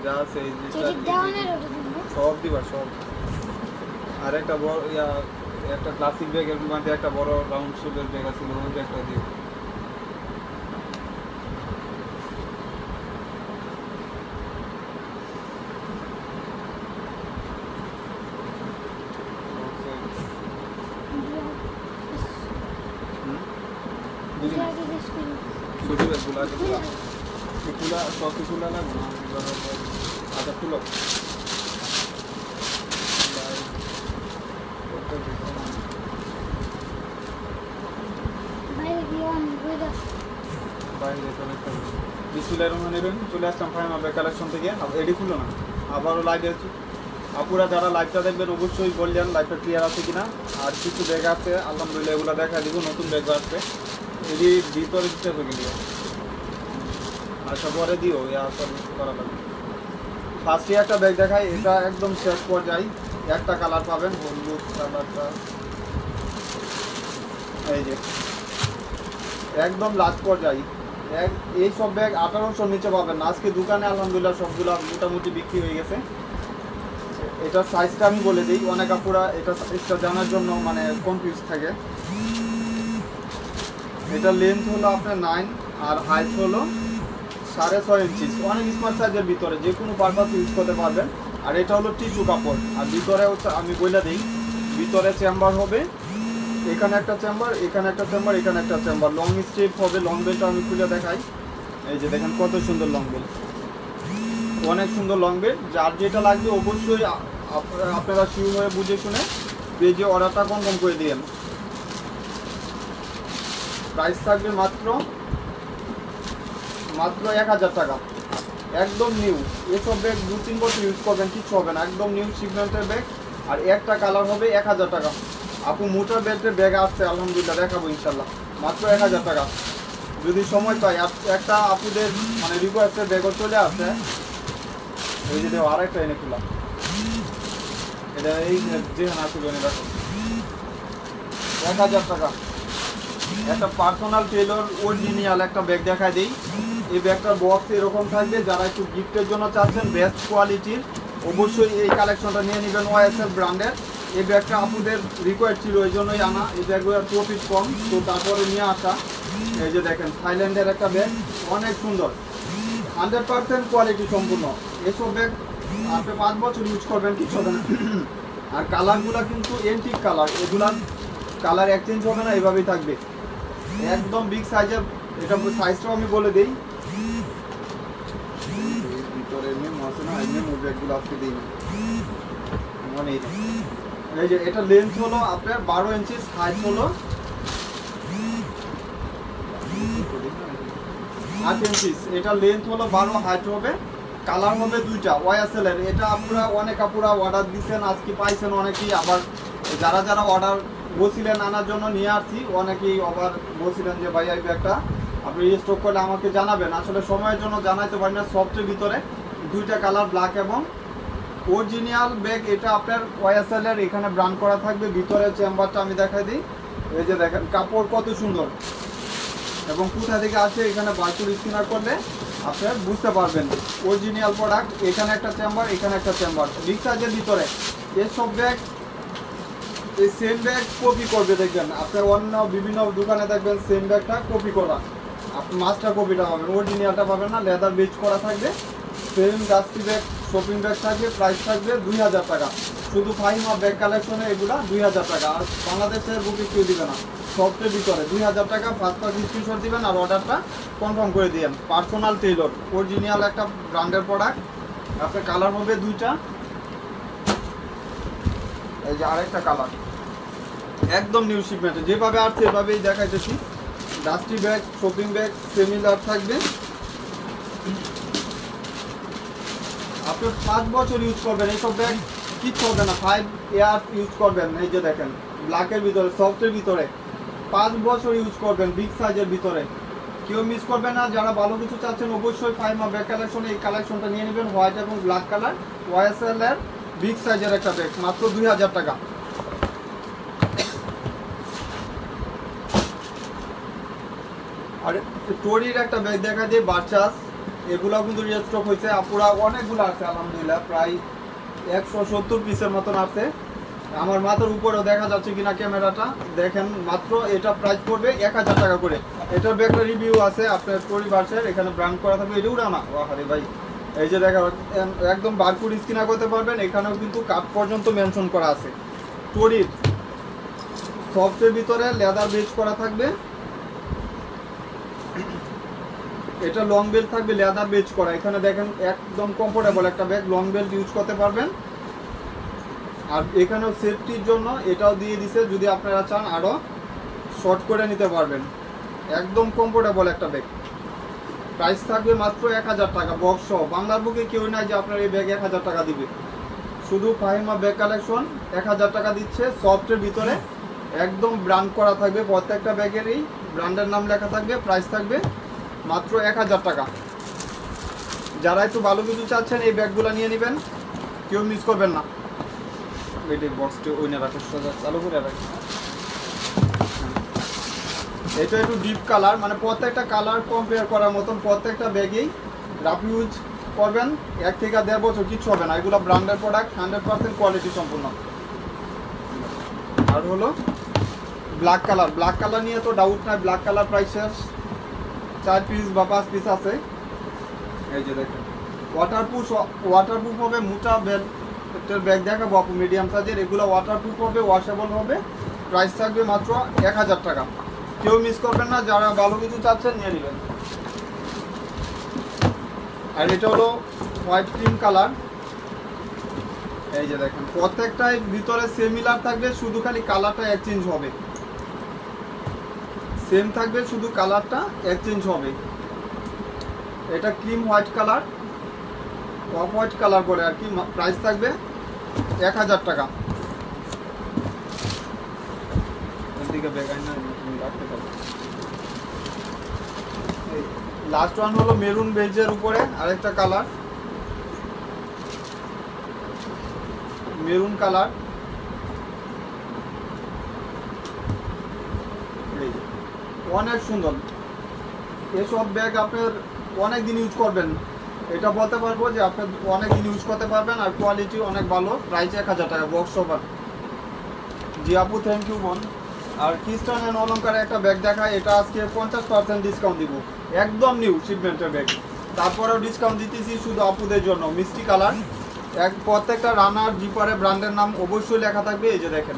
যা আছে এই সব দিবা সব। আর একটা বড় একটা ক্লাসিক ব্যাগের মধ্যে একটা বড় রাউন্ড শেপের ব্যাগ আছে, ওই ব্যাগটা দিও। ছোটো ব্যাগগুলো আছে খোলা সব খোলা লাগবে না। আচ্ছা খুলো। চলে আসলাম ফাইমা ব্যাগ কালেকশন থেকে। এডি খুলো না, আবারও লাইভে আপুরা যারা লাইভটা দেখবেন অবশ্যই বললেন লাইভটা ক্লিয়ার আছে কিনা। আর কিছু ব্যাগ আছে আলহামদুলিল্লাহ, এগুলো দেখা দিব, নতুন ব্যাগ আসবে। এডি ভিতরে দিতে হবে দিও, আচ্ছা পরে দিও করা লাগবে। ফার্স্টে একটা ব্যাগ দেখাই, এটা একদম শেষ পর্যায়ে একটা কালার পাবেন, হলুদ কালারটা এই যে একদম লাস্ট পর্যায়ে। এই সব ব্যাগ 1800 নিচে পাবেন না। আজকে দোকানে আলহামদুলিল্লাহ সবগুলো মোটামুটি বিক্রি হয়ে গেছে। এটা সাইজটা আমি বলে দিই, অনেক আপুরা এটা সাইজটা জানার জন্য মানে কনফিউজ থাকে। এটা লেন্থ হলো আপনার 9 আর হাইট হলো 6.5 ইঞ্চি। অনেক স্মার্ট সাইজের ভিতরে যে কোনো পারপাস ইউজ করতে পারবেন। আর এটা হলো টিস্যু কাপড়। আর ভিতরে হচ্ছে আমি বলে দিই, ভিতরে চেম্বার হবে, এখানে একটা চেম্বার, এখানে একটা চেম্বার, এখানে একটা চেম্বার। লং স্ট্রিপ হবে, লং বেলটা আমি খুলে দেখাই। এই যে দেখেন কত সুন্দর লং বেল, অনেক সুন্দর লং বেল। যার যেটা লাগবে অবশ্যই আপনারা শিওর হয়ে বুঝে শুনে পেজে অর্ডারটা কনফার্ম করে দিন। প্রাইস থাকবে মাত্র 1000 টাকা, একদম নিউ। এসব ব্যাগ 2-3 বছর ইউজ করবেন, কিছু হবে না, একদম নিউ শিপমেন্টের ব্যাগ। আর একটা কালার হবে 1000 টাকা। আপু মোটর বেল্টের ব্যাগ আসছে আলহামদুলিল্লাহ, দেখাবো ইনশাল্লাহ, মাত্র 1000 টাকা যদি সময় পাই। একটা আপুদের মানে রিকোয়েস্টের ব্যাগও চলে আসে। এই যে দেখো আরেকটা এনে খোলা, এটা এই যে না খুলে এনে দেখো 1000 টাকা। একটা পার্সোনাল টেলর অরিজিনাল একটা ব্যাগ দেখায় দিই। এই ব্যাগটার বক্স এরকম থাকবে, যারা একটু গিফটের জন্য চাচ্ছেন বেস্ট কোয়ালিটির অবশ্যই এই কালেকশনটা নিয়ে নেবেন, ওয়াইএসএল ব্র্যান্ডের। এই ব্যাগটা আপুদের রিকোয়ার্ড ছিল, এই জন্যই আনা। এই ব্যাগগুলোর প্রফিট কম, তো তারপরে নিয়ে আসা। এই যে দেখেন থাইল্যান্ডের একটা ব্যাগ, অনেক সুন্দর, 100% কোয়ালিটি সম্পূর্ণ। এসব ব্যাগ আপনি 5 বছর ইউজ করবেন, কিছু হবে না। আর কালারগুলো কিন্তু এন্টিক কালার, এগুলার কালার এক্সচেঞ্জ হবে না, এভাবেই থাকবে। একদম বিগ সাইজের, এটা সাইজটাও আমি বলে দিই। ভিতরে মেমো আছে না, এই মেমো ব্যাগগুলো আজকে দিই না মনে নেই। এই যে এটা লেন্থ হলো আপনার 12 ইঞ্চি, হাইট হলো 8 ইঞ্চি। এটা লেন্থ হলো 12, হাইট হবে, কালার হবে দুইটা ওয়াইএসএল এর। এটা আপনারা অনেক আপুরা অর্ডার দিচ্ছেন, আজকে পাইছেন অনেকেই। আবার যারা যারা অর্ডার বলছিলেন আনার জন্য নিয়ে আসছি, অনেকেই আবার বলছিলেন যে ভাই এই ব্যাগটা আপনি স্টক করলে আমাকে জানাবেন। আসলে সময়ের জন্য জানাইতে পারি না। সফটের ভিতরে দুইটা কালার, ব্ল্যাক এবং অরিজিনাল ব্যাগ। এটা আপনার ওয়াইএসএল এর, এখানে ব্র্যান্ড করা থাকবে। ভিতরে চেম্বারটা আমি দেখাই দিই। এই যে দেখেন কাপড় কত সুন্দর এবং কোথা থেকে আসে এখানে বারকোড স্ক্যানার করলে আপনার বুঝতে পারবেন অরিজিনাল প্রোডাক্ট। এখানে একটা চেম্বার, এখানে একটা চেম্বার, বিগ সাইজের ভিতরে। এসব ব্যাগ এই সেম ব্যাগ কপি করবে, দেখবেন আপনার অন্য বিভিন্ন দোকানে দেখবেন সেম ব্যাগটা কপি করা, আপনি মাস্টার কপিটা পাবেন, অরিজিনালটা পাবেন না। লেদার বেচ করা থাকবে, same dusty bag shopping bag থাকবে। প্রাইস থাকবে 2000 টাকা। শুধু ফাইমা ব্যাগ কালেকশনে এগুলা 2000 টাকা। আর বাংলাদেশের বুকে কেউ দিবে না, সফটের ভিতরে 2000 টাকা। ফার্স্ট ক্লাস স্ক্রিনশট দিবেন আর অর্ডারটা কনফার্ম করে দিবেন। পার্সোনাল টেলর অরিজিনাল একটা ব্র্যান্ডের প্রোডাক্ট। আপনার কালার হবে দুইটা, এই যে আরেকটা কালার, একদম নিউ শিপমেন্টে যেভাবে আসছে এভাবেই দেখাইতেছি। Dusty bag shopping bag similar থাকবে। আপনি 5 বছর ইউজ করবেন, এইসব ব্যাগ কিচ্ছু হবে না, 5 ইয়ার্স ইউজ করবেন। এই যে দেখেন ব্ল্যাকের ভিতরে, সফটের ভিতরে 5 বছর ইউজ করবেন, বিগ সাইজের ভিতরে। কেউ মিস করবেন না। যারা ভালো কিছু চাচ্ছেন অবশ্যই ফাইমা ব্যাগ কালেকশনে এই কালেকশনটা নিয়ে নেবেন, হোয়াইট এবং ব্ল্যাক কালার ওয়াইএসএল এর বিগ সাইজের একটা ব্যাগ, মাত্র 2000 টাকা। আর টোরির একটা ব্যাগ দেখা যায়, বার্চাস এগুলাও কিন্তু রিস্টক হয়েছে, আপুরা অনেকগুলো আছে আলহামদুলিল্লাহ, প্রায় 170 পিসের মতন আছে। আমার মাথার উপরেও দেখা যাচ্ছে কিনা ক্যামেরাটা দেখেন। মাত্র এটা প্রাইস পড়বে 1000 টাকা করে। এটার একটা রিভিউ আছে আপনার পরিবারের, এখানে ব্র্যান্ড করা থাকবে। এটা উড়া না, আরে ভাই এই যে দেখা একদম বারকোড স্ক্যান করতে পারবেন। এখানেও কিন্তু কাট পর্যন্ত মেনশন করা আছে। টরির সফটের ভিতরে লেদার বেজ করা থাকবে। এটা লং বেল্ট থাকবে, লেদার বেজ করা। এখানে দেখেন একদম কমফোর্টেবল একটা ব্যাগ, লং বেল্ট ইউজ করতে পারবেন। আর এখানেও সেফটির জন্য এটাও দিয়ে দিছে, যদি আপনারা চান আরও শর্ট করে নিতে পারবেন। একদম কমফোর্টেবল একটা ব্যাগ। প্রাইস থাকবে মাত্র 1000 টাকা বক্স সহ। বাংলার বুকে কেউ নাই যে আপনার এই ব্যাগ 1000 টাকা দিবে। শুধু ফাহিমা ব্যাগ কালেকশন 1000 টাকা দিচ্ছে সফটের ভিতরে। একদম ব্র্যান্ড করা থাকবে, প্রত্যেকটা ব্যাগেরই ব্র্যান্ডের নাম লেখা থাকবে। প্রাইস থাকবে মাত্র 1000 টাকা। যারা একটু ভালো কিছু চাচ্ছেন এই ব্যাগগুলো নিয়ে নেবেন, কেউ মিস করবেন না। বক্সটি ওইনে রাখে, সোজা চালু করে রাখে। এটা একটু ডিপ কালার, মানে প্রত্যেকটা কালার কম্পেয়ার করার মতন। প্রত্যেকটা ব্যাগেই রাফ ইউজ করবেন, 1 থেকে 1.5 বছর কিচ্ছু হবে না। এগুলো ব্র্যান্ডের প্রোডাক্ট, 100% কোয়ালিটি সম্পূর্ণ। আর হলো ব্ল্যাক কালার। ব্ল্যাক কালার নিয়ে তো ডাউট নাই, ব্ল্যাক কালার প্রাইস শেষ। 4 পিস বা 5 পিস আছে। এই যে দেখেন ওয়াটারপ্রুফ হবে। মোটা ব্যাগ দেখাবো আপু, মিডিয়াম সাইজের। এগুলো ওয়াটারপ্রুফ হবে, ওয়াশেবল হবে। প্রাইস থাকবে মাত্র 1000 টাকা। কেউ মিস করবেন না, যারা ভালো কিছু চাচ্ছেন নিয়ে নেবেন। আর এটা হলো হোয়াইট ক্রিম কালার। এই যে দেখেন প্রত্যেকটাই ভিতরে সিমিলার থাকবে, শুধু খালি কালারটা এক্সচেঞ্জ হবে। সেম থাকবে, শুধু কালারটা এক্সচেঞ্জ হবে। এটা cream white colour, off white colour বলে আর কি। প্রাইস থাকবে 1000 টাকা। লাস্ট ওয়ান হলো মেরুন বেজের উপরে আরেকটা কালার, মেরুন কালার। অনেক সুন্দর। এসব ব্যাগ আপনার অনেক দিন ইউজ করবেন, এটা বলতে পারবো যে আপনি অনেক দিন ইউজ করতে পারবেন। আর কোয়ালিটি অনেক ভালো। প্রাইস 1000 টাকা বক্স ওভার। জি আপু, থ্যাংক ইউ বোন। আর খ্রিস্টান অ্যান্ড অলঙ্কারে একটা ব্যাগ দেখায়, এটা আজকে 50% ডিসকাউন্ট দিব। একদম নিউ শিপমেন্টের ব্যাগ, তারপরেও ডিসকাউন্ট দিতেছি শুধু আপুদের জন্য। মিষ্টি কালার। প্রত্যেকটা রানার জিপারে ব্র্যান্ডের নাম অবশ্যই লেখা থাকবে। এই যে দেখেন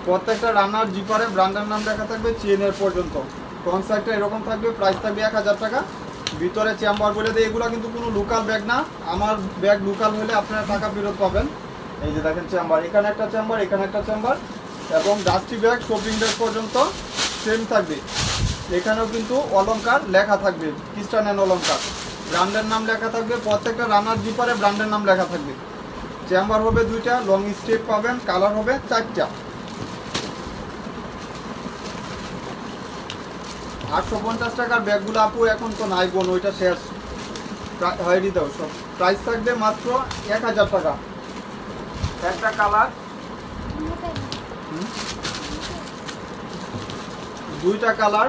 প্রত্যেকটা রানার জিপারে ব্র্যান্ডের নাম লেখা থাকবে, চেনের পর্যন্ত। ফ্রন্ট সাইডটা এরকম থাকবে। প্রাইস থাকবে 1000 টাকা। ভিতরে চেম্বার বলে দেয়। এগুলো কিন্তু কোনো লোকাল ব্যাগ না। আমার ব্যাগ লোকাল হলে আপনারা টাকা ফেরত পাবেন। এই যে দেখেন চেম্বার, এখানে একটা চেম্বার, এখানে একটা চেম্বার। এবং ডাস্টি ব্যাগ, শপিং ব্যাগ পর্যন্ত সেম থাকবে। এখানেও কিন্তু অলঙ্কার লেখা থাকবে, খ্রিস্টান অ্যান্ড অলঙ্কার ব্র্যান্ডের নাম লেখা থাকবে। প্রত্যেকটা রানার জিপারে ব্র্যান্ডের নাম লেখা থাকবে। চেম্বার হবে 2টা, লং স্টেপ পাবেন, কালার হবে 4টা। 850 টাকার ব্যাগগুলো আপু এখন তো নাই বোন, ওইটা শেষ হয়ে দিতেও সব। প্রাইস থাকবে মাত্র 1000 টাকা। একটা কালার, 2টা কালার,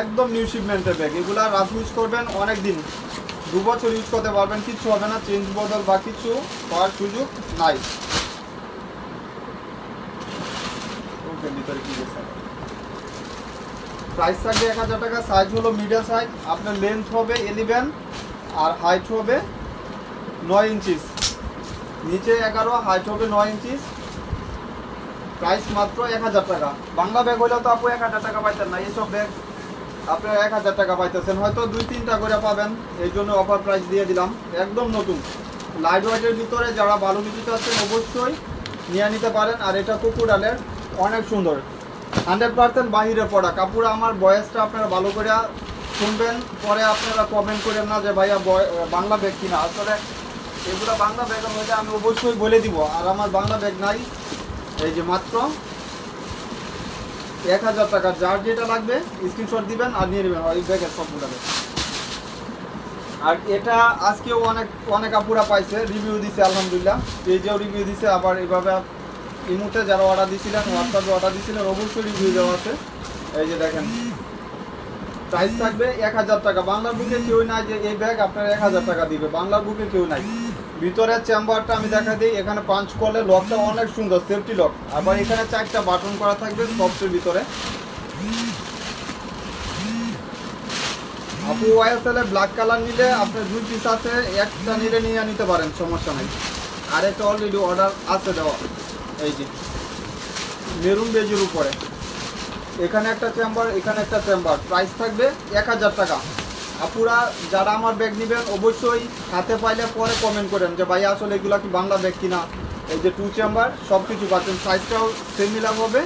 একদম নিউ শিপমেন্টের ব্যাগ। এগুলা রাফ ইউজ করবেন অনেক দিন, 2 বছর ইউজ করতে পারবেন, কিচ্ছু হবে না। চেঞ্জ বদল বা কিছু হওয়ার সুযোগ নাই। প্রাইস থাকবে 1000 টাকা। সাইজ হলো মিডিয়াম সাইজ। আপনার লেন্থ হবে 11 আর হাইট হবে 9 ইঞ্চিস। নিচে 11, হাইট হবে 9 ইঞ্চিস। প্রাইস মাত্র 1000 টাকা। বাংলা ব্যাগ হইলে তো আপু 1000 টাকা পাইতেন না। এইসব ব্যাগ আপনারা 1000 টাকা পাইতেছেন, হয়তো 2-3টা করে পাবেন। এই জন্য অফার প্রাইস দিয়ে দিলাম। একদম নতুন লাইট ওয়েটের ভিতরে যারা ভালো কিছু চাচ্ছেন অবশ্যই নিয়ে নিতে পারেন। আর এটা কুকুরালের, অনেক সুন্দর, 100% বাহিরের প্রোডাক্ট। কাপড় আমার বয়েসটা আপনারা ভালো করে শুনবেন, পরে আপনারা কমেন্ট করেন না যে ভাইয়া বাংলা ব্যাগ কিনা। আসলে এগুলো বাংলা ব্যাগ হলে আমি অবশ্যই বলে দিব। আর আমার বাংলা ব্যাগ নাই। এই যে মাত্র 1000 টাকা। যার যেটা লাগবে স্ক্রিনশট দিবেন আর নিয়ে নেবেন ওই ব্যাগের সবগুলো। আর এটা আজকেও অনেক আপুরা পাইছে, রিভিউ দিছে আলহামদুলিল্লাহ। পেজেও রিভিউ দিছে, আবার এইভাবে ইমুতে যারা অর্ডার দিয়েছিলেন, হোয়াটসঅ্যাপে অর্ডার দিয়েছিলেন, অবশ্যই রিভিউ দেওয়া আছে। এই যে দেখেন প্রাইস থাকবে 1000 টাকা। বাংলার বুকে কেউ নাই যে এই ব্যাগ আপনার 1000 টাকা দিবে, বাংলার বুকে কেউ নাই। ভিতরের চেম্বারটা আমি দেখা দিই, এখানে পাঞ্চ করলে লকটা অনেক সুন্দর, সেফটি লক। আবার এখানে 4টা বাটন করা থাকবে সফটের ভিতরে। আপু ওয়াইএসএল এ ব্ল্যাক কালার নিলে আপনার 2 পিস আছে, একটা নিলে নিয়ে নিতে পারেন, সমস্যা নাই। আর একটা অলরেডি অর্ডার আছে দেওয়া, এই যে মেরুন বেজের উপরে। এখানে একটা চেম্বার, এখানে একটা চেম্বার। প্রাইস থাকবে 1000 টাকা। আপুরা যারা আমার ব্যাগ নেবেন অবশ্যই হাতে পাইলে পরে কমেন্ট করেন যে ভাই আসলে এগুলো কি বাংলা ব্যাগ কিনা। এই যে 2 চেম্বার সব কিছু পাচ্ছেন, সাইজটাও সিমিলার হবে।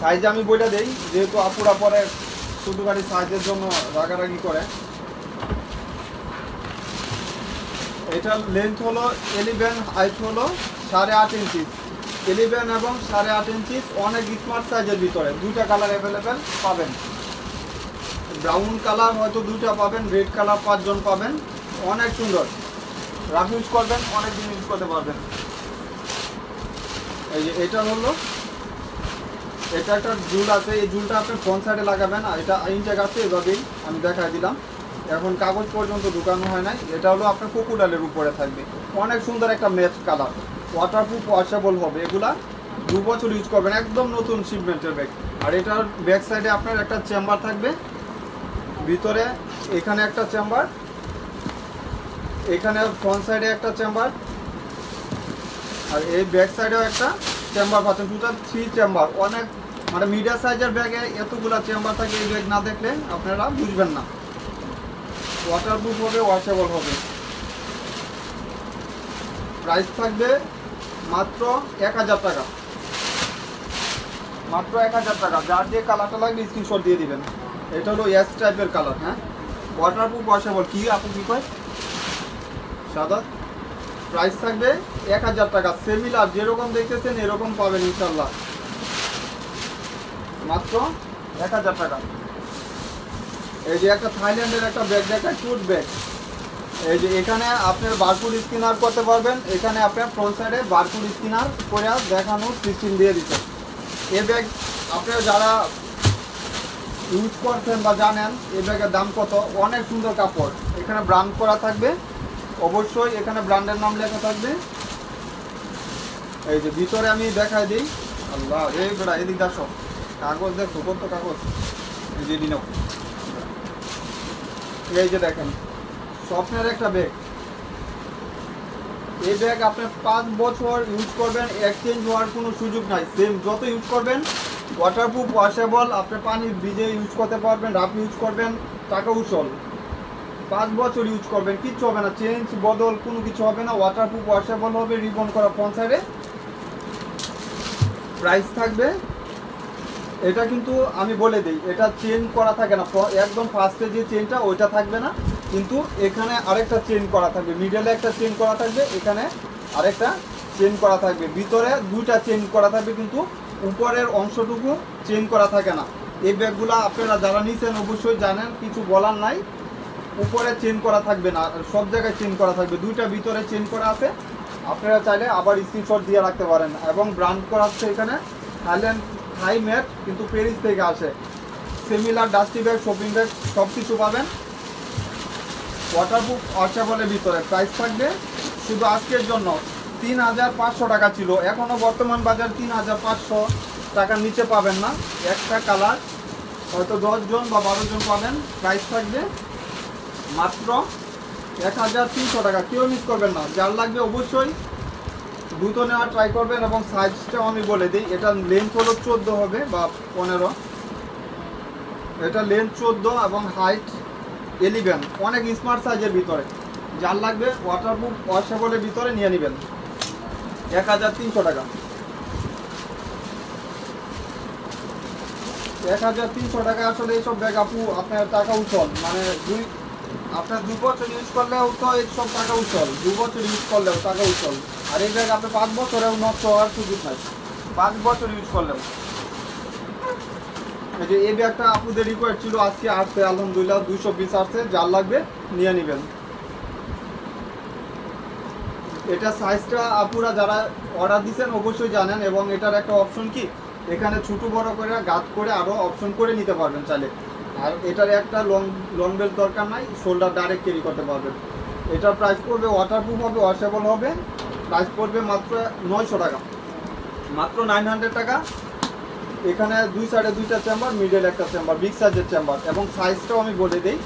সাইজ আমি বলে দেই, যেহেতু আপুরা পরে শুধু গাড়ি সাইজের জন্য রাগারাগি করে। এটার লেন্থ হলো 11, হাইট হলো 8.5 ইঞ্চি। 11 এবং 8.5 ইঞ্চি, অনেক স্মার্ট সাইজের ভিতরে। 2টা কালার অ্যাভেলেবেল পাবেন। ব্রাউন কালার হয়তো 2টা পাবেন, রেড কালার 5 জন পাবেন। অনেক সুন্দর, রাফ ইউজ করবেন, অনেক দিন ইউজ করতে পারবেন। এই যে এটা হলো, এটা একটা জুল আছে, এই জুলটা আপনি ফ্রন্ট সাইডে লাগাবেন। আর এটা ইনটেক আছে, এভাবেই আমি দেখাই দিলাম। এখন কাগজ পর্যন্ত ঢুকানো হয় নাই। এটা হলো আপনার কোকোডালের উপরে থাকবে, অনেক সুন্দর একটা ম্যাচ কালার। ওয়াটারপ্রুফ, ওয়াশেবল হবে। এগুলা 2 বছর ইউজ করবেন, একদম নতুন শিপমেন্টের ব্যাগ। আর এটার ব্যাক সাইডে আপনার একটা চেম্বার থাকবে, ভিতরে এখানে একটা চেম্বার, এখানে ফ্রন্ট সাইডে একটা চেম্বার, আর এই ব্যাক সাইডেও একটা চেম্বার পাচ্ছেন। Total 3 chamber. অনেক মানে মিডিয়াম সাইজের ব্যাগে এতগুলা চেম্বার থাকে, এই ব্যাগ না দেখলে আপনারা বুঝবেন না। ওয়াটারপ্রুফ হবে, ওয়াশেবল হবে। প্রাইস থাকবে মাত্র 1000 টাকা, মাত্র 1000 টাকা। যার যে কালারটা লাগবে স্ক্রিনশট দিয়ে দিবেন। এটা হলো এস টাইপের কালার। হ্যাঁ, ওয়াটারপ্রুফ, ওয়াশেবল। কি আপু কি কয় সাদা। প্রাইস থাকবে 1000 টাকা। সিমিলার যেরকম দেখতেছেন এরকম পাবেন ইনশাল্লাহ, মাত্র 1000 টাকা। এই যে একটা থাইল্যান্ডের একটা ব্যাগ দেখায়, টুট ব্যাগ। এই যে এখানে আপনার বারকোড স্ক্যানার করতে পারবেন। এখানে আপনার ফ্রন্ট সাইডে বারকোড স্ক্যানার করে দেখানোর সিস্টেম দিয়ে দিচ্ছেন। এই ব্যাগ আপনারা যারা ইউজ করছেন বা জানেন এই ব্যাগের দাম কত। অনেক সুন্দর কাপড়, এখানে ব্র্যান্ড করা থাকবে, অবশ্যই এখানে ব্র্যান্ডের নাম লেখা থাকবে। এই যে ভিতরে আমি দেখাই দিই। আল্লাহ, এই বেড়া এদিক দেখো, কাগজ দেখো কত কাগজ। এই যে দিনও, এই যে দেখেন স্বপ্নের একটা ব্যাগ। এই ব্যাগ আপনি 5 বছর ইউজ করবেন, এক্সচেঞ্জ হওয়ার কোনো সুযোগ নাই। সেম যত ইউজ করবেন, ওয়াটারপ্রুফ, ওয়াশেবল। আপনি পানি ভিজে ইউজ করতে পারবেন, রাফ ইউজ করবেন, টাকা উসল। 5 বছর ইউজ করবেন, কিচ্ছু হবে না, চেঞ্জ বদল কোনো কিছু হবে না। ওয়াটারপ্রুফ, ওয়াশেবল হবে, রিবন করা ফ্রন্ট সাইডে। প্রাইস থাকবে, এটা কিন্তু আমি বলে দিই, এটা চেন করা থাকে না। একদম ফার্স্টে যে চেনটা ওইটা থাকবে না, কিন্তু এখানে আরেকটা চেন করা থাকবে। মিডলে একটা চেন করা থাকবে, এখানে আরেকটা চেন করা থাকবে। ভিতরে 2টা চেন করা থাকবে, কিন্তু উপরের অংশটুকু চেন করা থাকে না। এই ব্যাগগুলো আপনারা যারা নিছেন অবশ্যই জানেন, কিছু বলার নাই। উপরে চেন করা থাকবে না, সব জায়গায় চেন করা থাকবে। 2টা ভিতরে চেন করা আছে, আপনারা চাইলে আবার স্ক্রিনশট দিয়ে রাখতে পারেন। এবং ব্র্যান্ড করা আছে এখানে থাইল্যান্ড হাই ম্যাট, কিন্তু প্যারিস থেকে আসে। Similar dusty bag, shopping bag সব কিছু পাবেন। ওয়াটারপ্রুফ, ওয়াশেবলের ভিতরে। প্রাইস থাকবে শুধু আজকের জন্য 3500 টাকা ছিল, এখনও বর্তমান বাজার 3500 টাকার নিচে পাবেন না। একটা কালার হয়তো 10 জন বা 12 জন পাবেন। প্রাইস থাকবে মাত্র 1300 টাকা। কেউ মিস করবেন না, যার লাগবে অবশ্যই দ্রুত নেওয়ার ট্রাই করবেন। এবং সাইজটাও আমি বলে দিই, এটা লেন্থ হলো 14 হবে বা 15। এটা লেন্থ 14 এবং হাইট 11। অনেক স্মার্ট সাইজের ভিতরে। যার লাগবে ওয়াটারপ্রুফ, ওয়াশেবলের ভিতরে নিয়ে নেবেন। 1300 টাকা। 1300 টাকা। আসলে এইসব ব্যাগ আপু আপনার টাকা উচ্ছল, মানে আপনার 2 বছর ইউজ করলেও তো এইসব টাকা উচ্ছল, 2 বছর ইউজ করলেও টাকা উচ্ছল। আর এই ব্যাগ আপনি 5 বছরেও নষ্ট হওয়ার সুযোগ নাই, 5 বছর ইউজ করলেও। এই যে এই ব্যাগটা আপুদের রিকোয়ার্ড ছিল, আজকে আসছে আলহামদুলিল্লাহ 200 পিস আসছে। যার লাগবে নিয়ে নেবেন। এটা সাইজটা আপুরা যারা অর্ডার দিচ্ছেন অবশ্যই জানেন। এবং এটার একটা অপশন কি, এখানে ছোট বড় করে গাঁত করে আরো অপশন করে নিতে পারবেন চাইলে। আর এটার একটা লং বেল্ট দরকার নাই, শোল্ডার ডাইরেক্ট ক্যারি করতে পারবেন। এটার প্রাইস পড়বে, ওয়াটারপ্রুফ হবে, ওয়াশেবল হবে, প্রাইস পড়বে মাত্র 900 টাকা, মাত্র 900 টাকা। এখানে দুই সাইডে দুইটা চেম্বার, মিডল একটা চেম্বার, বিগ সাইজের চেম্বার। এবং সাইজটাও আমি বলে দিই,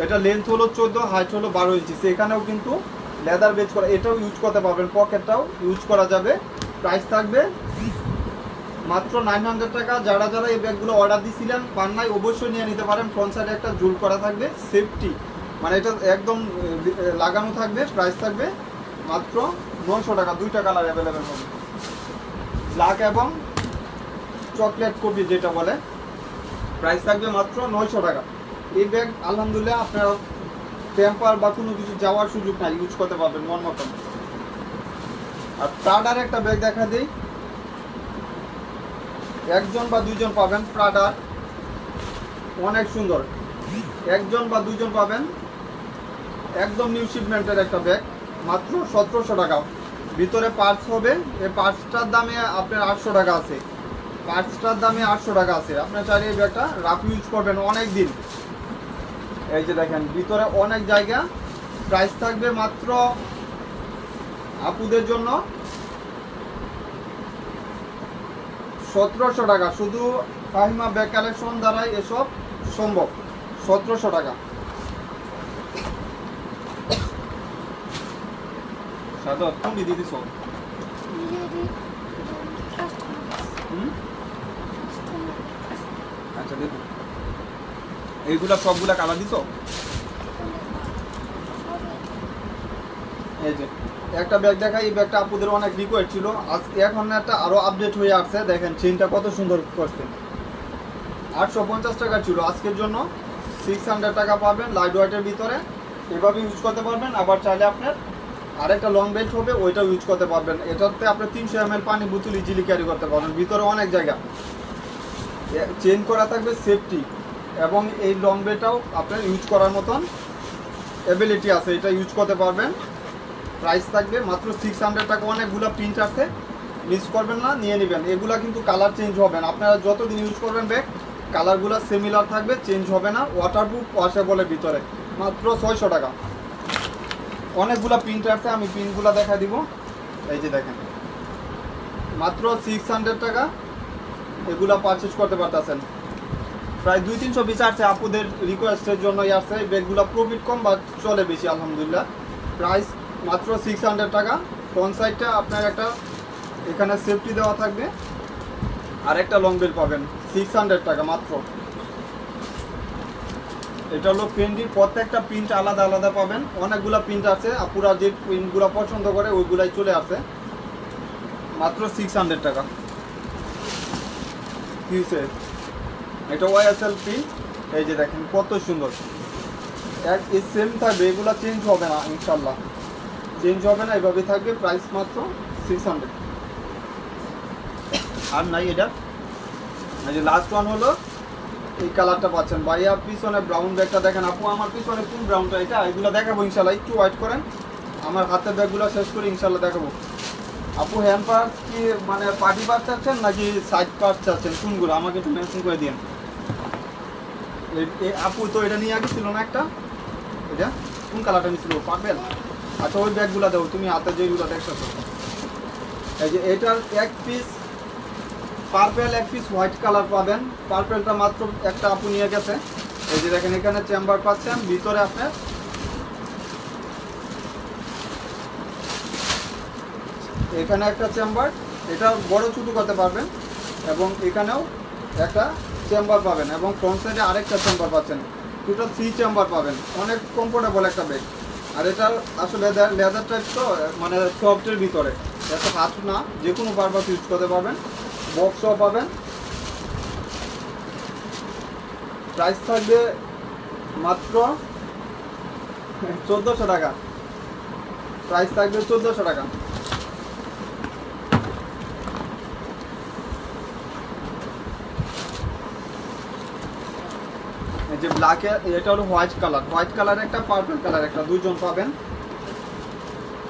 এটা লেন্থ হলো 14, হাইট হলো 12 ইঞ্চি। সেখানেও কিন্তু লেদার বেজ করা, এটাও ইউজ করতে পারবেন, পকেটটাও ইউজ করা যাবে। প্রাইস থাকবে মাত্র 900 টাকা। যারা যারা এই ব্যাগগুলো অর্ডার দিয়েছিলেন পান নাই, অবশ্যই নিয়ে নিতে পারেন। ফ্রন্ট সাইডে একটা জুল করা থাকবে, সেফটি মানে এটা একদম লাগানো থাকবে। প্রাইস থাকবে মাত্র 900 টাকা। দুইটা কালার অ্যাভেলেবেল হবে, ব্ল্যাক এবং চকলেট কপি যেটা বলে। প্রাইস থাকবে মাত্র 900 টাকা। এই ব্যাগ আলহামদুলিল্লাহ আপনার টেম্পার বা কোনো কিছু যাওয়ার সুযোগ নাই, ইউজ করতে পারবেন মন মতন। আর প্রাডার একটা ব্যাগ দেখা দিই, একজন বা দুইজন পাবেন। প্রাডার অনেক সুন্দর, একজন বা দুইজন পাবেন। একদম নিউ শিপমেন্টের একটা ব্যাগ, মাত্র 1700 টাকা। ভিতরে পার্টস হবে, এই পার্টসটার দামে আপনার 800 টাকা আছে, পার্টসটার দামে 800 টাকা আছে। আপনার চাইলে এই ব্যাগটা রাফ ইউজ করবেন অনেক দিন। এই যে দেখেন ভিতরে অনেক জায়গা। প্রাইস থাকবে মাত্র আপুদের জন্য 1700 টাকা। শুধু ফাহিমা ব্যাগ কালেকশন দ্বারাই এসব সম্ভব। 1700 টাকা। সাদত তুমি দিদি সব আচ্ছা দেখুন, এইগুলা সবগুলা কালার দিছ। এই যে একটা ব্যাগ দেখাই, এই ব্যাগটা আপুদের অনেক রিকোয়েস্ট ছিল, আজকে এখন একটা আরো আপডেট হয়ে আসছে। দেখেন চেনটা কত সুন্দর করছে। 850 টাকা ছিল, আজকের জন্য 600 টাকা পাবেন। লাইট ওয়েটের ভিতরে এভাবে ইউজ করতে পারবেন। আবার চাইলে আপনার আরেকটা লং বেল্ট হবে, ওইটাও ইউজ করতে পারবেন। এটাতে আপনার 300 ml পানি বোতল ইজিলি ক্যারি করতে পারবেন। ভিতরে অনেক জায়গা, চেন করা থাকবে, সেফটি। এবং এই লং বেল্টটাও আপনার ইউজ করার মতন এবিলিটি আছে, এটা ইউজ করতে পারবেন। প্রাইস থাকবে মাত্র 600 টাকা। অনেকগুলো প্রিন্ট আছে, মিস করবেন না, নিয়ে নেবেন। এগুলা কিন্তু কালার চেঞ্জ হবে না, আপনারা যতদিন ইউজ করবেন ব্যাগ কালারগুলো সিমিলার থাকবে, চেঞ্জ হবে না। ওয়াটারপ্রুফ, ওয়াশেবলের ভিতরে, মাত্র 600 টাকা। অনেকগুলো প্রিন্ট আছে, আমি প্রিন্টগুলো দেখা দিব। এই যে দেখেন মাত্র 600 টাকা এগুলা পারচেজ করতে পারতেছেন। প্রায় 200-300 পিস আছে, আপুদের রিকোয়েস্টের জন্যই আছে। ব্যাগগুলো প্রফিট কম বা চলে বেশি আলহামদুলিল্লাহ। প্রাইস মাত্র 600 টাকা। ফ্রন্ট সাইডটা আপনার একটা এখানে সেফটি দেওয়া থাকবে, আর একটা লং বেল্ট পাবেন। 600 টাকা মাত্র। এটা হলো ফেন্ডির, প্রত্যেকটা প্রিন্ট আলাদা আলাদা পাবেন। অনেকগুলো প্রিন্ট আছে, আপুরা যে প্রিন্টগুলো পছন্দ করে ওইগুলাই চলে আসে। মাত্র 600 টাকা। কি হয়েছে, এটা ওয়াইএসএল প্রিন্ট। এই যে দেখেন কত সুন্দর, এক সেম থাকবে, এগুলো চেঞ্জ হবে না ইনশাল্লাহ, চেঞ্জ হবে না, এভাবে থাকবে। প্রাইস মাত্র 600। আর নাই এটা। এই যে লাস্ট ওয়ান হলো এই কালারটা পাচ্ছেন। ভাইয়া পিছনে ব্রাউন ব্যাগটা দেখেন। আপু আমার পিছনে কোন ব্রাউনটা? এটা এগুলো দেখাবো ইনশাল্লাহ, একটু ওয়েট করেন। আমার হাতের ব্যাগগুলো শেষ করে ইনশাল্লাহ দেখাবো। আপু হ্যান্ড পার্ট কি মানে পার্টি পার্ট চাচ্ছেন নাকি সাইড পার্ট চাচ্ছেন, কোনগুলো আমাকে একটু মেনশন করে দিন। আপু তো এটা নিয়ে আগে ছিল না একটা, এটা কোন কালারটা নিয়েছিল? পার্পেল। আচ্ছা ওই ব্যাগগুলো দেবো, তুমি হাতে যেগুলো দেখছো। এই যে এটার এক পিস পার্পেল, এক পিস হোয়াইট কালার পাবেন। পার্পেলটা মাত্র একটা আপু নিয়ে গেছে। এই যে দেখেন এখানে চেম্বার পাচ্ছেন, ভিতরে আপনার এখানে একটা চেম্বার, এটা বড় ছোট করতে পারবেন। এবং এখানেও একটা চেম্বার পাবেন, এবং ফ্রন্ট সাইডে আরেকটা চেম্বার পাচ্ছেন। টোটাল 3 চেম্বার পাবেন। অনেক কমফোর্টেবল একটা ব্যাগ। আর এটা আসলে লেদার টাইপ, তো মানে সফটের ভিতরে, এত হাত না, যে কোনো পারপাস ইউজ করতে পারবেন। বক্সও পাবেন। প্রাইস থাকবে মাত্র 1400 টাকা। প্রাইস থাকবে 1400 টাকা। এই যে ব্ল্যাকে, এটা হলো হোয়াইট কালার, হোয়াইট কালার একটা, পার্পল কালার একটা, দুইজন পাবেন।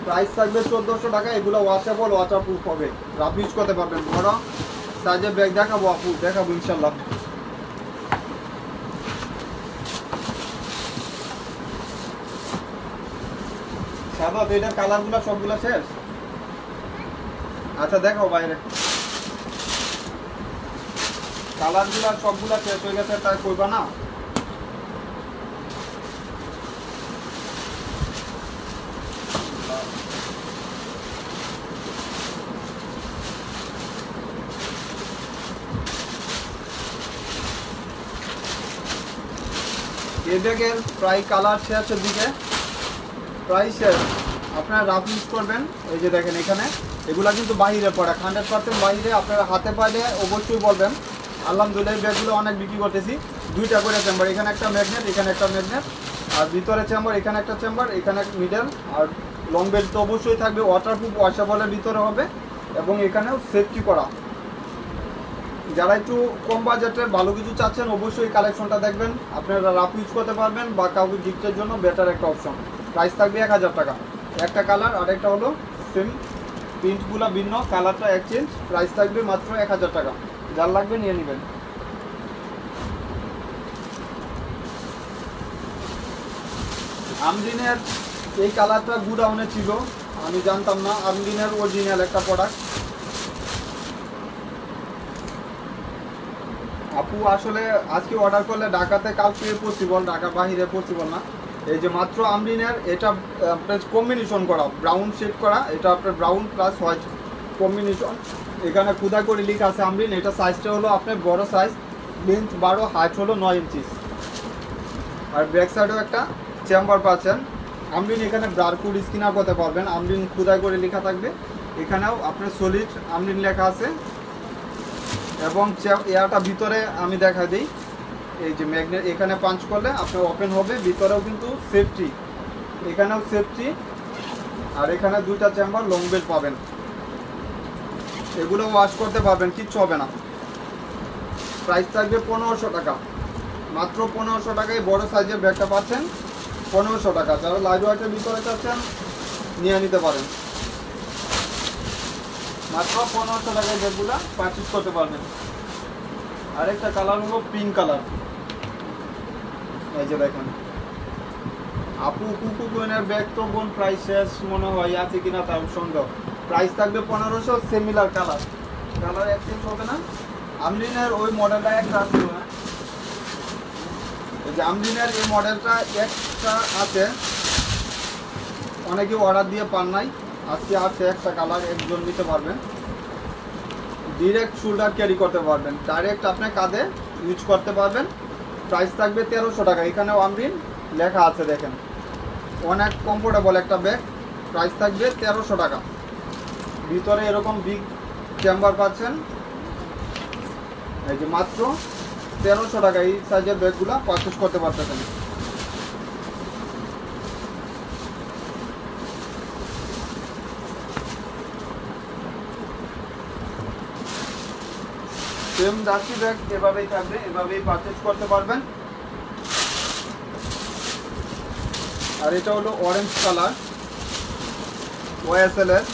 প্রাইস থাকবে 1400 টাকা। এগুলো ওয়াশেবল, ওয়াটারপ্রুফ হবে, রাফ ইউজ করতে পারবেন। বড় সাইজের ব্যাগ দেখাবো আপু, দেখাবো ইনশাল্লাহ। সাদা এটার কালারগুলো সবগুলো শেষ। আচ্ছা দেখাও বাইরে, কালারগুলো সবগুলো শেষ হয়ে গেছে, তাই কইবা না। এই ব্যাগের প্রায় কালার শেষের দিকে, প্রায় শেষ। আপনারা রাফ ইউজ করবেন। এই যে দেখেন এখানে এগুলা কিন্তু বাহিরে পড়ে, 100% বাহিরে। আপনারা হাতে পাইলে অবশ্যই বলবেন। আলহামদুলিল্লাহ এই ব্যাগগুলো অনেক বিক্রি করতেছি। দুইটা করে চেম্বার, এখানে একটা ম্যাগনেট, এখানে একটা ম্যাগনেট, আর ভিতরে চেম্বার, এখানে একটা চেম্বার, এখানে মিডল। আর লং বেল্ট তো অবশ্যই থাকবে, ওয়াটারপ্রুফ, ওয়াশেবলের ভিতরে হবে, এবং এখানেও সেফটি করা। যারা একটু কম বাজেটের ভালো কিছু চাচ্ছেন অবশ্যই কালেকশনটা দেখবেন। আপনারা রাফ ইউজ করতে পারবেন বা কাউকে গিফটের জন্য বেটার একটা অপশন। প্রাইস থাকবে 1000 টাকা। একটা কালার, আর একটা হলো সেম, প্রিন্টগুলো ভিন্ন, কালারটা এক্সচেঞ্জ। প্রাইস থাকবে মাত্র 1000 টাকা। যার লাগবে নিয়ে নেবেন। আমরিনের এই কালারটা গুডাউনে ছিল, আমি জানতাম না। আমরিনের অরিজিনাল একটা প্রোডাক্ট। আপু আসলে আজকে অর্ডার করলে ঢাকাতে কালকে পসিবল, ঢাকার বাহিরে পসিবল না। এই যে মাত্র আমরিনের, এটা আপনার কম্বিনেশন করা, ব্রাউন শেড করা। এটা আপনার ব্রাউন প্লাস হোয়াইট কম্বিনেশন। এখানে খুদা করে লেখা আছে আমরিন। এটা সাইজটা হলো আপনার বড় সাইজ, লেন্থ 12, হাইট হলো 9 ইঞ্চি। আর ব্যাক সাইডেও একটা চেম্বার পাচ্ছেন। আমরিন এখানে ব্রারকুড স্ক্যানার করতে পারবেন। আমরিন খুদা করে লেখা থাকবে। এখানেও আপনার সলিড আমরিন লেখা আছে। এবং এয়ারটা ভিতরে আমি দেখা দিই। এই যে ম্যাগনেট, এখানে পাঞ্চ করলে আপনার ওপেন হবে। ভিতরেও কিন্তু সেফটি, এখানেও সেফটি। আর এখানে দুইটা চেম্বার, লং বেল্ট পাবেন। এগুলো ওয়াশ করতে পারবেন, কিচ্ছু হবে না। প্রাইস থাকবে 1500 টাকা। মাত্র 1500 টাকায় বড় সাইজের ব্যাগটা পাচ্ছেন। 1500 টাকা। যারা লাইট ওয়েটের ভিতরে চাচ্ছেন নিয়ে নিতে পারেন। মাত্র 1500 টাকায় ব্যাগগুলো পারচেজ করতে পারবেন। আরেকটা কালার হলো পিঙ্ক কালার। এই যে দেখেন আপু, কুকু কোয়েনের ব্যাগ তো বোন প্রাইস শেষ মনে হয়, আছে কিনা তার সন্দেহ। প্রাইস থাকবে 1500। সিমিলার কালার, কালার এক্সচেঞ্জ হবে না। আমরিনের ওই মডেলটা একটা আছে না, এই যে আমরিনের এই মডেলটা একটা আছে, অনেকে অর্ডার দিয়ে পান নাই। আজকে আছে একটা কালার, একজন নিতে পারবেন। ডিরেক্ট শোল্ডার ক্যারি করতে পারবেন, ডাইরেক্ট আপনার কাঁধে ইউজ করতে পারবেন। প্রাইস থাকবে 1300 টাকা। এখানেও আমরিন লেখা আছে, দেখেন অনেক কমফোর্টেবল একটা ব্যাগ। প্রাইস থাকবে 1300 টাকা। ভিতরে এরকম বিগ চেম্বার পাচ্ছেন। এই যে মাত্র 1300 টাকা এই সাইজের ব্যাগগুলো পারচেজ করতে পারতেছেন। সেম জার্সি ব্যাগ এভাবেই থাকবে, এভাবেই পারচেজ করতে পারবেন। আর এটা হলো অরেঞ্জ কালার, ওএসএল এর।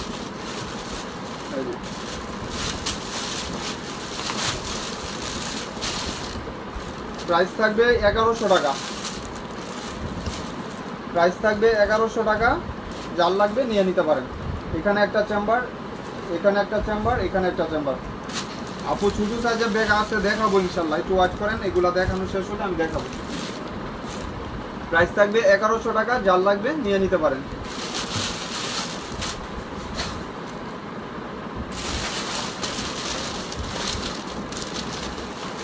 প্রাইস থাকবে 1100 টাকা। প্রাইস থাকবে 1100 টাকা। যার লাগবে নিয়ে নিতে পারেন। এখানে একটা চেম্বার, এখানে একটা চেম্বার, এখানে একটা চেম্বার। আপু ছোট সাইজের ব্যাগ আছে, দেখাবো ইনশাল্লাহ, একটু ওয়েট করেন। এগুলা দেখানো শেষ হলে আমি দেখাবো। প্রাইস থাকবে 1100 টাকা। যার লাগবে নিয়ে নিতে পারেন।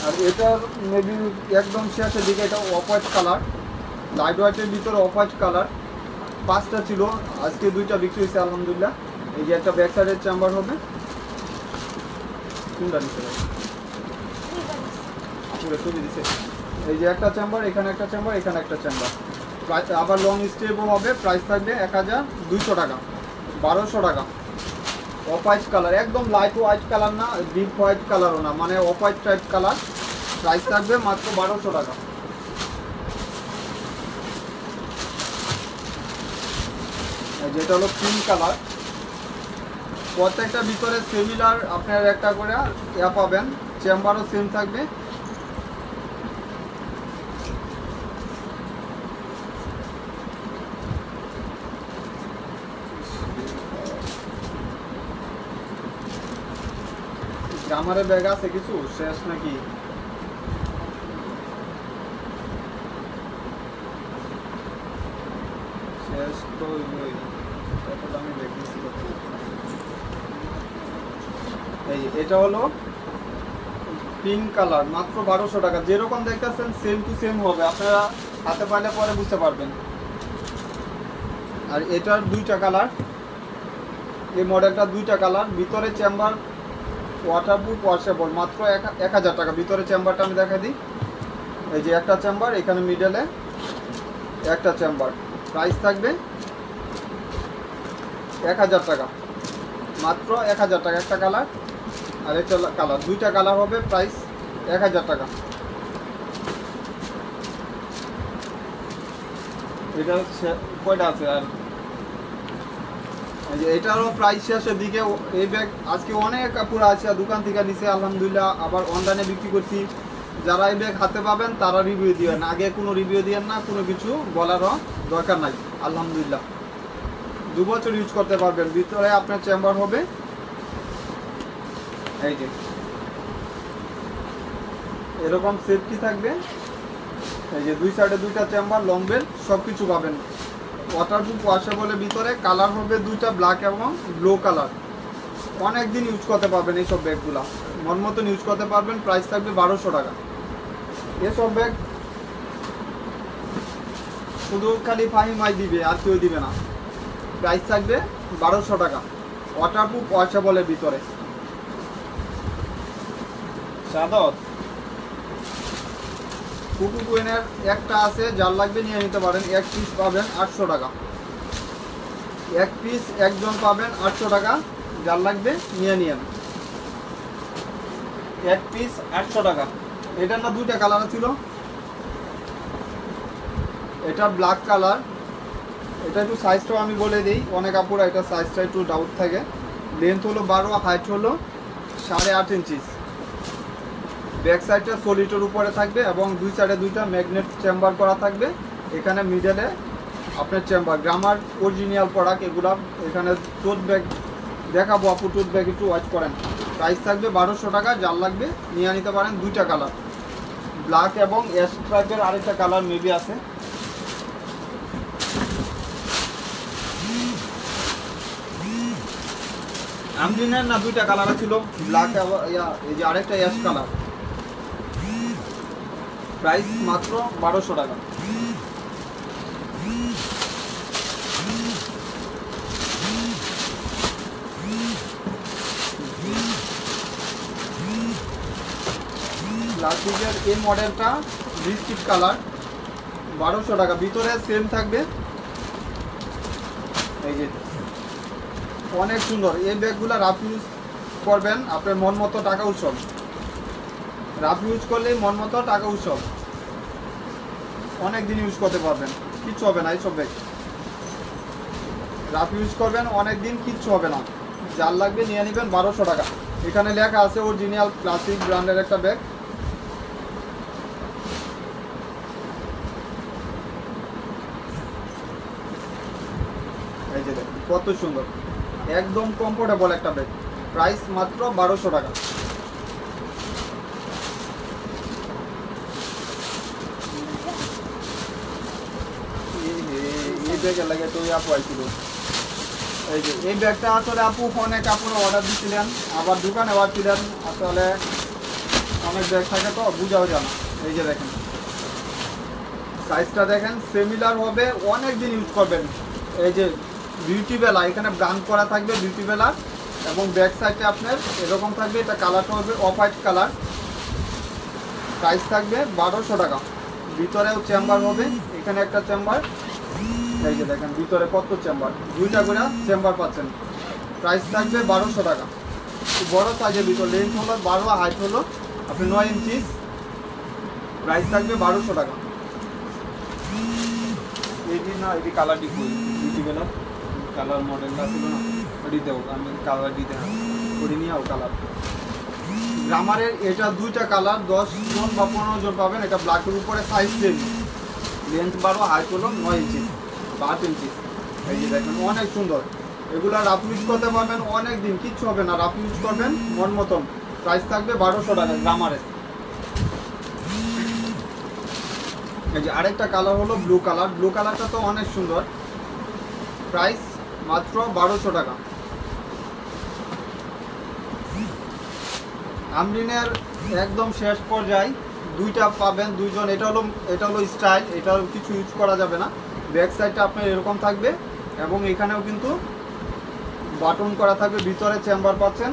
আর এটা মেবি একদম শেষের দিকে, এটা অফ হোয়াইট কালার, লাইট হোয়াইটের ভিতরে অফ হোয়াইট কালার। 5টা ছিল, আজকে 2টা বিক্রি হয়েছে আলহামদুলিল্লাহ। এই যে একটা ব্যাক সাইডের চেম্বার হবে। কোনটা নিতে ছবি দিচ্ছে। এই যে একটা চেম্বার, এখানে একটা চেম্বার, এখানে একটা চেম্বার। প্রাইস আবার লং স্টেপও হবে। প্রাইস থাকবে 1200 টাকা। 1200 টাকা। অফ হোয়াইট কালার, একদম লাইট হোয়াইট কালার না, ডিপ হোয়াইট কালারও না, মানে off white type colour. Price থাকবে মাত্র 1200 টাকা। যেটা হলো পিঙ্ক কালার, প্রত্যেকটা ভিতরে সিমিলার আপনার একটা করে ইয়া পাবেন, চেম্বারও সেম থাকবে। গ্রামারে ব্যাগ আছে কিছু শেষ নাকি? শেষ তো আমি দেখতেছি। এই এটা হলো পিঙ্ক কালার, মাত্র 1200 টাকা। যেরকম দেখতেছেন সেম টু সেম হবে, আপনারা হাতে পাইলে পরে বুঝতে পারবেন। আর এটার দুইটা কালার, এই মডেলটা দুইটা কালার, ভিতরে চেম্বার ওয়াটারপ্রুফ ওয়াশেবল, মাত্র 1000 টাকা। ভিতরে চেম্বারটা আমি দেখাই দিই। এই যে একটা চেম্বার, এখানে মিডলে একটা চেম্বার, প্রাইস থাকবে 1000 টাকা, মাত্র 1000 টাকা। একটা কালার আর একটা কালার, দুইটা কালার হবে, প্রাইস 1000 টাকা। এটা কয়টা আছে? আর এটারও প্রাইস শেষের দিকে। এই ব্যাগ আজকে অনেক কাপড় আছে, দোকান থেকে নিচে আলহামদুলিল্লাহ, আবার অনলাইনে বিক্রি করছি। যারা এই ব্যাগ হাতে পাবেন তারা রিভিউ দিবেন, আগে কোনো রিভিউ দিবেন না, কোনো কিছু বলারও দরকার নাই। আলহামদুলিল্লাহ 2 বছর ইউজ করতে পারবেন। ভিতরে আপনার চেম্বার হবে, এই যে এরকম সেফটি থাকবে। এই যে দুই সাইডে দুইটা চেম্বার, লং বেল, সব কিছু পাবেন। ওয়াটারপ্রুফ ওয়াশেবলের ভিতরে কালার হবে দুইটা, ব্ল্যাক এবং ব্লু কালার। অনেক দিন ইউজ করতে পারবেন এইসব ব্যাগগুলা, মন মতন ইউজ করতে পারবেন। প্রাইস থাকবে 1200 টাকা। এসব ব্যাগ শুধু খালি ফাহিমাই দিবে, আর কেউ দিবে না। প্রাইস থাকবে 1200 টাকা, ওয়াটারপ্রুফ ওয়াশেবলের ভিতরে। সাদত কুকু কুইনের একটা আছে, যার লাগবে নিয়ে নিতে পারেন। এক পিস পাবেন 800 টাকা, এক পিস একজন পাবেন 800 টাকা, যার লাগবে নিয়ে নিন। এক পিস 800 টাকা। এটার না দুইটা কালার ছিল, এটা ব্ল্যাক কালার। এটা একটু সাইজটাও আমি বলে দিই, অনেক আপুরা এটা সাইজটা একটু ডাউট থাকে। লেন্থ হলো 12, হাইট হলো 8.5 ইঞ্চি। ব্যাক সাইডটা সলিডের উপরে থাকবে এবং দুই সাইডে দুইটা ম্যাগনেট চেম্বার করা থাকবে। এখানে মিডলে আপনার চেম্বার, গ্রামার অরিজিনাল প্রোডাক্ট এগুলা। এখানে টোট ব্যাগ দেখাবো, আপু টোট ব্যাগ একটু ওয়াচ করেন। প্রাইস থাকবে 1200 টাকা, যার লাগবে নিয়ে নিতে পারেন। দুইটা কালার, ব্ল্যাক এবং অ্যাশ টাইপের আরেকটা কালার মেবি আছে। আমজিনের না দুইটা কালার ছিল, ব্ল্যাক এবং এই যে আরেকটা অ্যাশ কালার। প্রাইস মাত্র 1200 টাকা। প্লাস্টিকের এই মডেলটা বিস্কিট কালার, 1200 টাকা। ভিতরে সেম থাকবে, এই যে অনেক সুন্দর। এই ব্যাগগুলো রাফ ইউজ করবেন, আপনার মন মতো টাকা উৎসব। রাফ ইউজ করলেই মন মতো টাকা উৎসব, অনেক দিন ইউজ করতে পারবেন, কিচ্ছু হবে না। এইসব ব্যাগ রাফ ইউজ করবেন অনেক দিন, কিচ্ছু হবে না। যার লাগবে নিয়ে নেবেন 1200 টাকা। এখানে লেখা আছে অরিজিনাল ক্লাসিক ব্র্যান্ডের একটা ব্যাগ। এই যে দেখুন কত সুন্দর, একদম কমফোর্টেবল একটা ব্যাগ। প্রাইস মাত্র 1200 টাকা। এই ব্যাগের লাগে তো আপু আইছিল। এই যে এই ব্যাগটা আসলে আপু ফোনে কাপড় অর্ডার দিচ্ছিলেন, আবার দোকানে আসছিলেন। আসলে অনেক ব্যাগ থাকে তো বুঝাও জানা। এই যে দেখেন সাইজটা দেখেন, সিমিলার হবে, অনেক দিন ইউজ করবেন। এই যে বিউটি বেলা, এখানে ব্রান্ড করা থাকবে বিউটি বেলা, এবং ব্যাক সাইডে আপনার এরকম থাকবে। এটা কালারটা হবে অফ হোয়াইট কালার। প্রাইস থাকবে 1200 টাকা। ভিতরেও চেম্বার হবে, এখানে একটা চেম্বার। এই যে দেখেন ভিতরে কত চেম্বার, দুইটা করে চেম্বার পাচ্ছেন। প্রাইস থাকবে 1200 টাকা। বড় সাইজের ভিতর, লেন্থ হলো 12, হাইট হলো আপনি 9 ইঞ্চি। প্রাইস থাকবে 1200 টাকা। এটি না, এটি কালারটি বিউটি বেলার কালার মডেলটা ছিল না। ওটি দেও, আমি কালার দিতে হবে ওটি নিয়ে আও কালার। গ্রামারের এটা দুইটা কালার, 10 জন বা 15 জন পাবেন। এটা ব্ল্যাকের উপরে সাইজ সেম, লেন্থ 12, হাইট হলো 9 ইঞ্চি বা 8 ইঞ্চি। এই যে দেখেন অনেক সুন্দর, এগুলো রাফ ইউজ করতে পারবেন অনেক দিন, কিচ্ছু হবে না, রাফ ইউজ করবেন মন মতন। প্রাইস থাকবে 1200 টাকা গ্রামারের। এই যে আরেকটা কালার হলো ব্লু কালার, ব্লু কালারটা তো অনেক সুন্দর, প্রাইস মাত্র 1200 টাকা। আমরিনের একদম শেষ পর্যায়ে দুইটা পাবেন, দুইজন। এটা হলো স্টাইল, এটা কিছু ইউজ করা যাবে না। ব্যাক সাইডটা আপনার এরকম থাকবে এবং এখানেও কিন্তু বাটন করা থাকবে, ভিতরে চেম্বার পাচ্ছেন।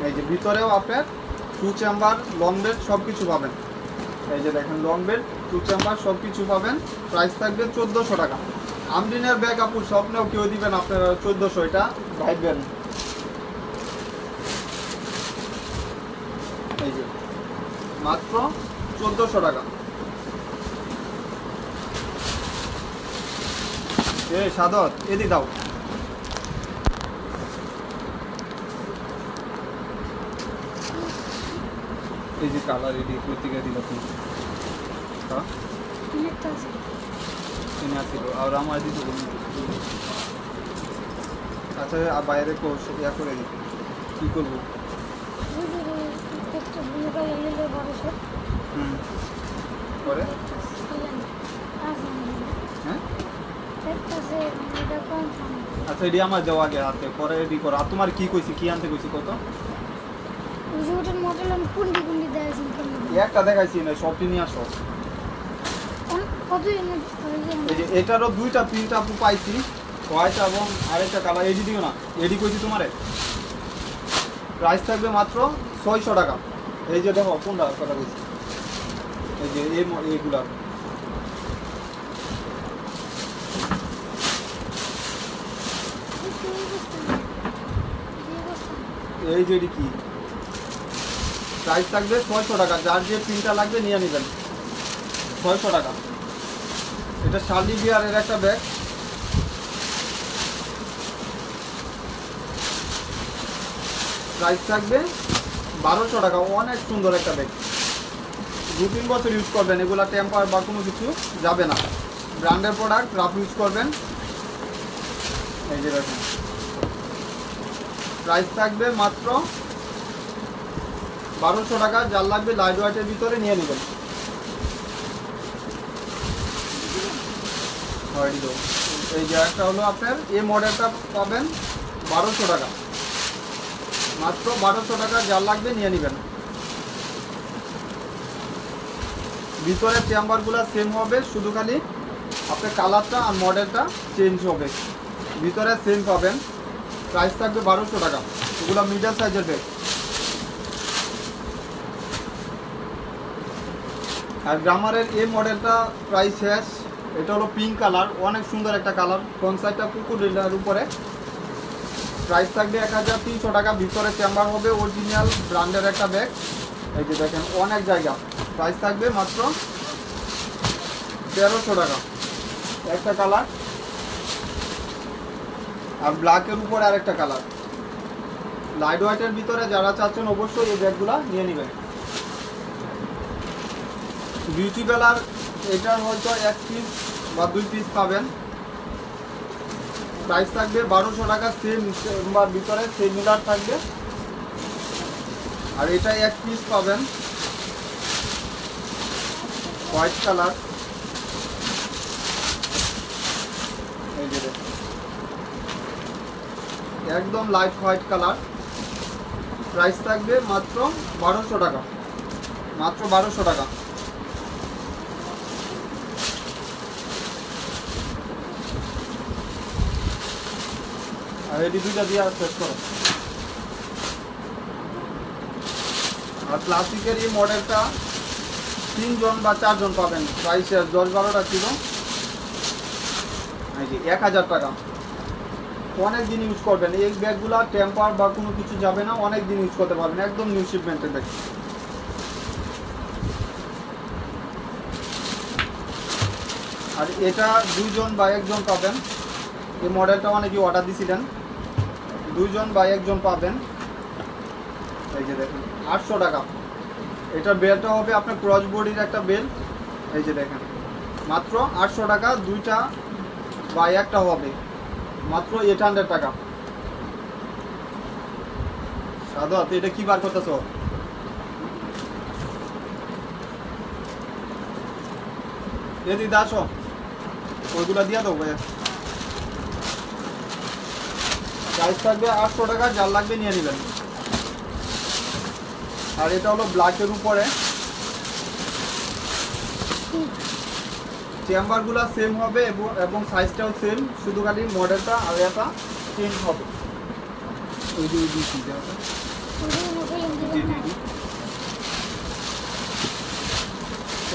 এই যে ভিতরেও আপনার 2 চেম্বার, লং বেড সব কিছু পাবেন। এই যে দেখেন লং বেড, 2 চেম্বার সব কিছু পাবেন। প্রাইস থাকবে 1400 টাকা। আমরিনের ব্যাগ আপু স্বপ্নেও কেউ দিবেন আপনারা 1400, এটা ভাইবেন। এই যে মাত্র 1400 টাকা। সাদত এদি দাও। এই যে কালার এদি প্রতিকে দিল তুমি, হ্যাঁ কিনে আসছিল আর আমার দিতে বলি। আচ্ছা বাইরে ইয়া করে দিই, কী করবো? পরে হ্যাঁ আচ্ছা এটি আমার যাওয়া আগে হাতে, পরে রেডি করো। আর তোমার কি কইছি, কি আনতে কইছি কত? একটা দেখাইছি না, সবটি নিয়ে আসো। এই যে এটারও 2টা 3টা আপু পাইছি, হোয়াইট এবং আরেকটা কালার। এডি দিও না, এডি কইছি তোমারে। প্রাইস থাকবে মাত্র 600 টাকা। এই যে দেখো কোনটা কথা কইছি, এই যে এইগুলা। এই যে এডি কি, প্রাইস থাকবে 600 টাকা। যার যে প্রিন্টটা লাগবে নিয়ে নেবেন, 600 টাকা। এটা শার্লি বিয়ারের একটা ব্যাগ, প্রাইস থাকবে 1200 টাকা। অনেক সুন্দর একটা ব্যাগ, 2-3 বছর ইউজ করবেন, এগুলা টেম্পার বা কোনো কিছু যাবে না। ব্র্যান্ডের প্রোডাক্ট, রাফ ইউজ করবেন। এই যে দেখুন, প্রাইস থাকবে মাত্র 1200 টাকা। যার লাগবে লাইট ওয়েটের ভিতরে নিয়ে নেবেন। এই যে একটা হলো আপনার এই মডেলটা পাবেন 1200 টাকা, মাত্র 1200 টাকা। যার লাগবে নিয়ে নেবেন। ভিতরে চেম্বারগুলো সেম হবে, শুধু খালি আপনার কালারটা আর মডেলটা চেঞ্জ হবে। ভিতরে সেম পাবেন, প্রাইস থাকবে 1200 টাকা। এগুলো মিডিয়াম সাইজের ব্যাগ। আর গ্রামারের এই মডেলটা প্রাইস শেষ। এটা হলো পিঙ্ক কালার, অনেক সুন্দর একটা কালার, ফ্রন্ট সাইডটা কুকুরের উপরে। প্রাইস থাকবে 1300 টাকা। ভিতরে চেম্বার হবে, অরিজিনাল ব্র্যান্ডের একটা ব্যাগ। এই যে দেখেন অনেক জায়গা। প্রাইস থাকবে মাত্র 1300 টাকা। একটা কালার আর ব্ল্যাকের উপরে আরেকটা কালার। লাইট হোয়াইটের ভিতরে যারা চাচ্ছেন অবশ্যই এই ব্যাগগুলো নিয়ে নেবেন। বিউটি বেলার এটার হয়তো 1 পিস বা 2 পিস পাবেন। প্রাইস থাকবে 1200 টাকা। সেম চেম্বার ভিতরে সেম মিলার থাকবে। আর এটা 1 পিস পাবেন, হোয়াইট কালার। এই যে একদম লাইট হোয়াইট কালার। প্রাইস থাকবে মাত্র 1200 টাকা, মাত্র 1200 টাকা। আর এটি দুইটা দিয়ে শেষ করো। আর ক্লাসিকের এই মডেলটা 3 জন বা 4 জন পাবেন। প্রাইস 10-12টা ছিল। এই যে 1000 টাকা। অনেক দিন ইউজ করবেন এই ব্যাগগুলো, টেম্পার বা কোনো কিছু যাবে না, অনেক দিন ইউজ করতে পারবেন। একদম নিউ শিপমেন্টের ব্যাগ। আর আর এটা 2 জন বা 1 জন পাবেন। এই মডেলটা অনেকেই অর্ডার দিয়েছিলেন, 2 জন বা 1 জন পাবেন। এই যে দেখেন 800 টাকা। এটা বেলটা হবে আপনার ক্রস বডির একটা বেল। এই যে দেখেন মাত্র 800 টাকা, 2টা বা 1টা হবে মাত্র 800 টাকা। সাদা তো এটা কি বার করতেছো? দিদি আসো, ওইগুলা দিয়ে দেবো ভাইয়া। প্রাইস থাকবে 800 টাকা, যার লাগবে নিয়ে নেবেন। আর এটা হলো ব্ল্যাকের উপরে, চেম্বারগুলো সেম হবে এবং সাইজটাও সেম, শুধু খালি মডেলটা আর এটা চেঞ্জ হবে।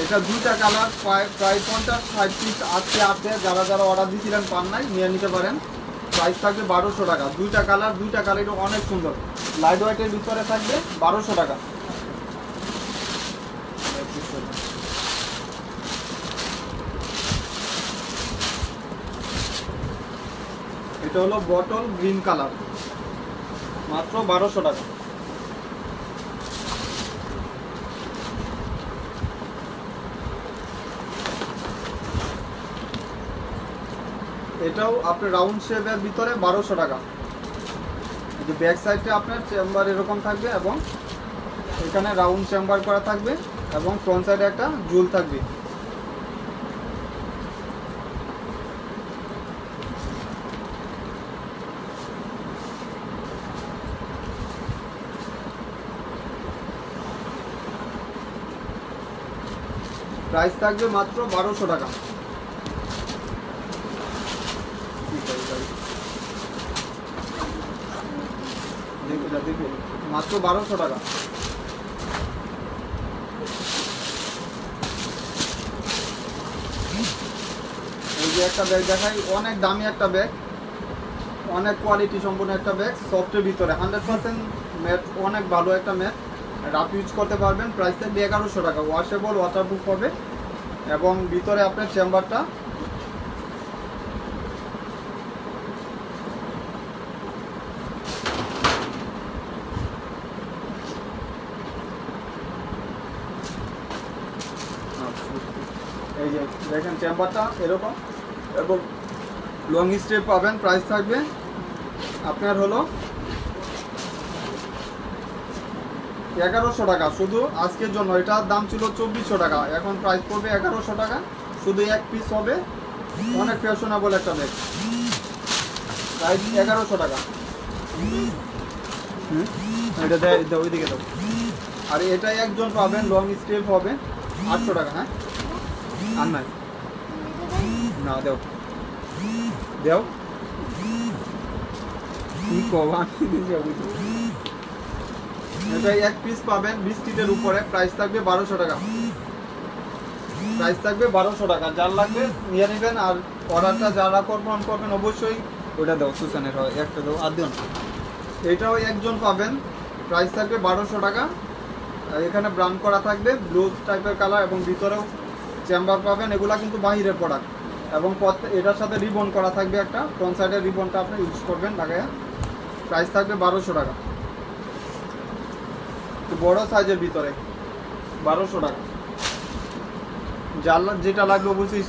এটা 2টা কালার, প্রায় 50-60 পিস আছে। যারা যারা অর্ডার দিয়েছিলেন পান নাই, নিয়ে নিতে পারেন। প্রাইস থাকবে 1200 টাকা। 2টা কালার অনেক সুন্দর, লাইট হোয়াইটের ভিতরে থাকবে 1200 টাকা। এটা হলো বটল গ্রিন কালার, মাত্র 1200 টাকা। এটাও আপনার রাউন্ড শেপের ভিতরে 1200 টাকা। যে ব্যাক সাইডে আপনার চেম্বার এরকম থাকবে এবং এখানে রাউন্ড চেম্বার করা থাকবে এবং ফ্রন্ট সাইডে একটা জুল থাকবে। প্রাইস থাকবে মাত্র 1200 টাকা। মাত্র 1200 টাকা। এই যে একটা ব্যাগ দেখাই, অনেক দামি একটা ব্যাগ, অনেক কোয়ালিটি সম্পন্ন একটা ব্যাগ, সফটের ভিতরে 100% ম্যাট, অনেক ভালো একটা ম্যাট, রাফ ইউজ করতে পারবেন। প্রাইস থাকবে 1100 টাকা। ওয়াশেবল, ওয়াটারপ্রুফ হবে এবং ভিতরে আপনার চেম্বারটা এই যে দেখেন চেম্বারটা এরকম এবং লং স্ট্রেপ পাবেন। প্রাইস থাকবে আপনার হলো 1100 টাকা শুধু আজকের জন্য। এটার দাম ছিল 2400 টাকা, এখন প্রাইস পড়বে 1100 টাকা। শুধু এক পিস হবে, অনেক ফ্যাশনেবল একটা ব্যাগ। প্রাইস 1100 টাকা। এটা দাও, ওইদিকে দাও। আর এটা একজন পাবেন, লং স্ট্রেপ হবে 800 টাকা। হ্যাঁ আর নাই না, দেও দেও কি কবা। এটা এক পিস পাবেন 20 ফিটের উপরে। প্রাইস থাকবে 1200 টাকা। প্রাইস থাকবে 1200 টাকা, যার লাগবে নিয়ে নেবেন। আর অর্ডারটা যারা কনফার্ম করবেন অবশ্যই ওইটা দাও, সুসানের হয় একটা দাও, আর দিও না। এটাও একজন পাবেন, প্রাইস থাকবে 1200 টাকা। আর এখানে ব্রাউন করা থাকবে, ব্লু টাইপের কালার এবং ভিতরেও চেম্বার পাবেন। এগুলা কিন্তু বাহিরের প্রোডাক্ট এবং এটার সাথে রিবন করা থাকবে একটা, ফ্রন্ট সাইডের রিবনটা আপনি ইউজ করবেন লাগাইয়া। প্রাইস থাকবে 1200 টাকা। বড় সাইজের ভিতরে 1200 টাকা। যার যেটা লাগবে অবশ্যই